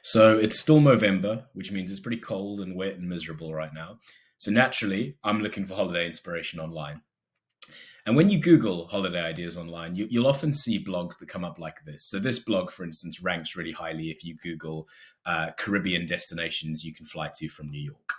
So it's still November, which means it's pretty cold and wet and miserable right now. So naturally, I'm looking for holiday inspiration online. And when you Google holiday ideas online, you'll often see blogs that come up like this. So this blog, for instance, ranks really highly if you Google Caribbean destinations you can fly to from New York.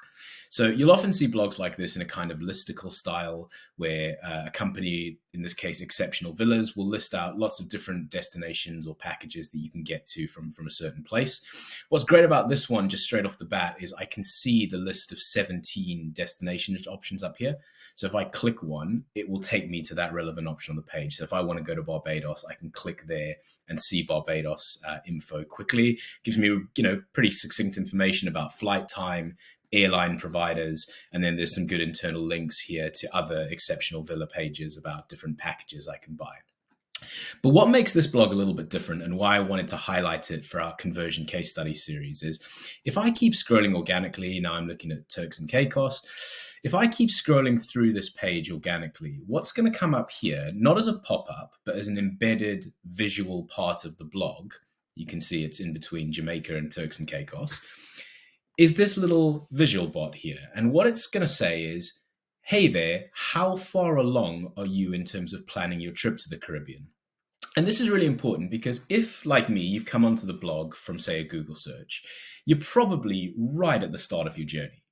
So you'll often see blogs like this in a kind of listicle style where a company, in this case, Exceptional Villas, will list out lots of different destinations or packages that you can get to from a certain place. What's great about this one, just straight off the bat, is I can see the list of 17 destination options up here. So if I click one, it will take me to that relevant option on the page. So if I want to go to Barbados, I can click there and see Barbados info quickly. Gives me, pretty succinct information about flight time, airline providers, and then there's some good internal links here to other Exceptional Villa pages about different packages I can buy. But what makes this blog a little bit different and why I wanted to highlight it for our conversion case study series is if I keep scrolling organically, now I'm looking at Turks and Caicos, if I keep scrolling through this page organically, what's going to come up here, not as a pop-up, but as an embedded visual part of the blog, you can see it's in between Jamaica and Turks and Caicos, is this little visual bot here. And what it's going to say is, hey there, how far along are you in terms of planning your trip to the Caribbean? And this is really important because if, like me, you've come onto the blog from, say, a Google search, you're probably right at the start of your journey.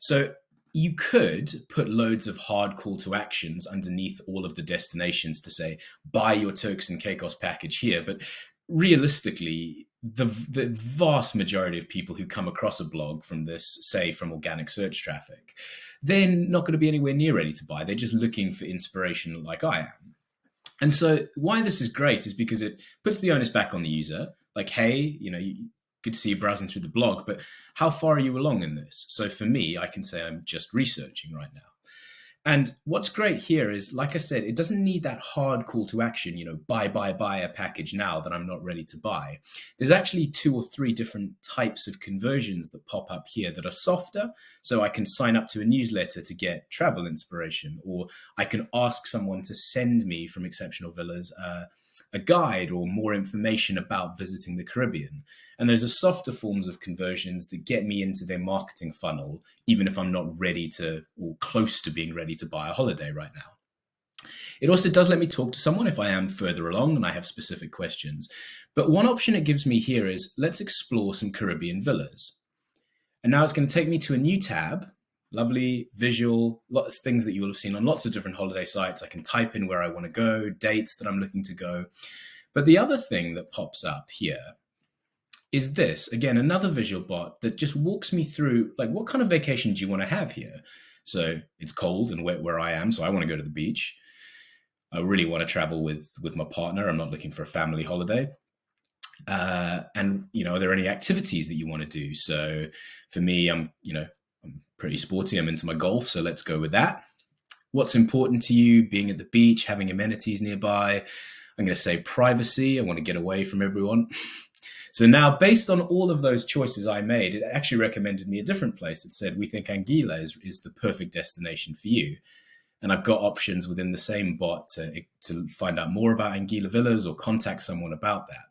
So you could put loads of hard call to actions underneath all of the destinations to say, buy your Turks and Caicos package here. But realistically, the vast majority of people who come across a blog from this, say from organic search traffic, they're not going to be anywhere near ready to buy. They're just looking for inspiration like I am. And so why this is great is because it puts the onus back on the user. Like, hey, you could see you browsing through the blog, but how far are you along in this? So for me, I can say I'm just researching right now. And what's great here is, like I said, it doesn't need that hard call to action, buy a package now that I'm not ready to buy. There's actually 2 or 3 different types of conversions that pop up here that are softer. So I can sign up to a newsletter to get travel inspiration, or I can ask someone to send me from Exceptional Villas a guide or more information about visiting the Caribbean. And those are softer forms of conversions that get me into their marketing funnel, even if I'm not ready to or close to being ready to buy a holiday right now. It also does let me talk to someone if I am further along and I have specific questions. But one option it gives me here is let's explore some Caribbean villas. And now it's going to take me to a new tab. Lovely visual, lots of things that you will have seen on lots of different holiday sites. I can type in where I want to go, dates that I'm looking to go. But the other thing that pops up here is this, again, another visual bot that just walks me through, like, what kind of vacation do you want to have here? So it's cold and wet where I am, so I want to go to the beach. I really want to travel with my partner. I'm not looking for a family holiday. And, are there any activities that you want to do? So for me, I'm pretty sporty. I'm into my golf, so let's go with that. What's important to you? Being at the beach, having amenities nearby. I'm going to say privacy. I want to get away from everyone. So now, based on all of those choices I made, it actually recommended me a different place. It said, we think Anguilla is the perfect destination for you. And I've got options within the same bot to find out more about Anguilla Villas or contact someone about that.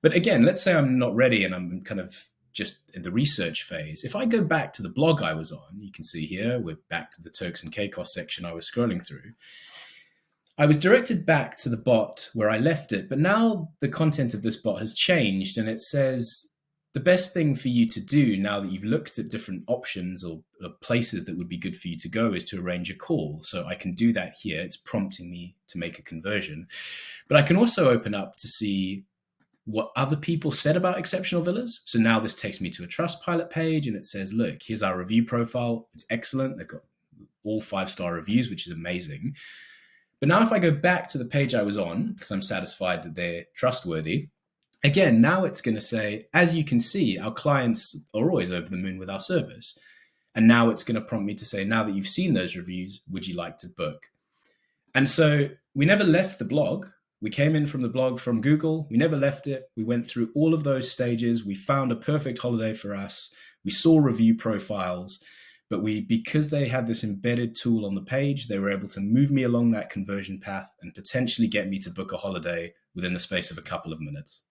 But again, let's say I'm not ready and I'm kind of just in the research phase. If I go back to the blog I was on, you can see here, we're back to the Turks and Caicos section I was scrolling through. I was directed back to the bot where I left it, but now the content of this bot has changed and it says the best thing for you to do now that you've looked at different options or places that would be good for you to go is to arrange a call. So I can do that here. It's prompting me to make a conversion, but I can also open up to see what other people said about Exceptional Villas. So now this takes me to a Trustpilot page and it says, look, here's our review profile. It's excellent. They've got all 5-star reviews, which is amazing. But now if I go back to the page I was on, because I'm satisfied that they're trustworthy, again, now it's going to say, as you can see, our clients are always over the moon with our service. And now it's going to prompt me to say, now that you've seen those reviews, would you like to book? And so we never left the blog. We came in from the blog from Google. We never left it. We went through all of those stages. We found a perfect holiday for us. We saw review profiles, but because they had this embedded tool on the page, they were able to move me along that conversion path and potentially get me to book a holiday within the space of a couple of minutes.